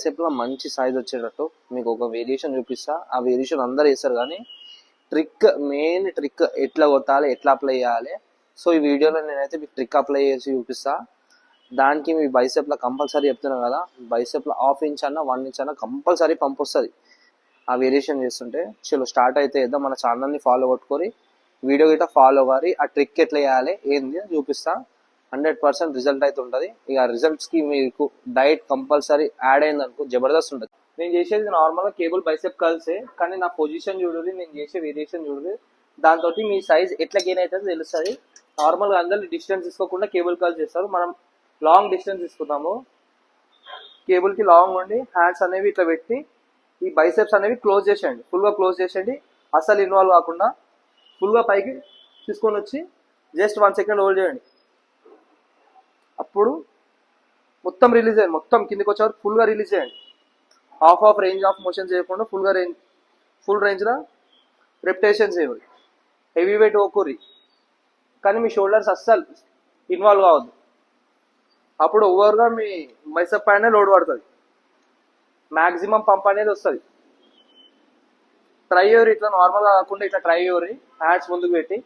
Bicep లో మంచి size వచ్చేటట్టు మీకు ఒక వేరియేషన్ చూపిస్తా. ఆ వేరియేషన్ అందరు వేస్తారు కానీ మెయిన్ ట్రిక్ ఎట్లా కొట్టాలి, ఎట్లా అప్లై చేయాలి. సో ఈ వీడియోలో నేనైతే మీకు ట్రిక్ అప్లై చేసి చూపిస్తా. దానికి మీ బైసెప్ లో కంపల్సరీ చెప్తున్నాను కదా, బైసెప్ లో 1/2 ఇంచ్ అన్న 1 ఇంచ్ అన్న కంపల్సరీ పంప్ వస్తుంది ఆ వేరియేషన్ చేస్తుంటే. చలో స్టార్ట్ అయితే వేద్దాం. మన ఛానల్ని ఫాలో కొట్టుకొని వీడియో గిట్ట ఫాలో కారి ఆ ట్రిక్ ఎట్లా చేయాలి ఏంది చూపిస్తా. 100% రిజల్ట్ అయితే ఉంటుంది. ఇక రిజల్ట్స్కి మీకు డైట్ కంపల్సరీ యాడ్ అయింది అనుకో జబర్దస్త్ ఉంటుంది. నేను చేసేది నార్మల్గా కేబుల్ బైసెప్ కర్ల్సే, కానీ నా పొజిషన్ చూడదు, నేను చేసే వేరియేషన్ చూడదు. దాంతో మీ సైజ్ ఎట్లా గెయిన్ అవుతుందో తెలుస్తుంది. నార్మల్గా అందరూ డిస్టెన్స్ తీసుకోకుండా కేబుల్ కర్ల్స్ చేస్తారు, మనం లాంగ్ డిస్టెన్స్ తీసుకుంటాము. కేబుల్కి లాంగ్ ఉండి హ్యాండ్స్ అనేవి ఇట్లా పెట్టి ఈ బైసెప్స్ అనేవి క్లోజ్ చేసేయండి, ఫుల్గా క్లోజ్ చేసేయండి. అసలు ఇన్వాల్వ్ కాకుండా ఫుల్గా పైకి తీసుకొని వచ్చి జస్ట్ 1 సెకండ్ హోల్డ్ చేయండి. అప్పుడు మొత్తం రిలీజ్ చేయండి, మొత్తం కిందికి వచ్చే వరకు ఫుల్గా రిలీజ్ చేయండి. హాఫ్ రేంజ్ ఆఫ్ మోషన్ చేయకుండా ఫుల్ రేంజ్లో రెప్టేషన్ చేయండి. హెవీ వెయిట్ ఓకూరి, కానీ మీ షోల్డర్స్ అస్సలు ఇన్వాల్వ్ కావద్దు. అప్పుడు ఓవర్గా మీ బైసెప్ పైన లోడ్ పడుతుంది, మ్యాక్సిమం పంప్ అనేది వస్తుంది. ట్రై యూరి ఇట్లా నార్మల్గా కాకుండా ఇట్లా ట్రై యూరి హ్యాండ్స్ ముందుకు పెట్టి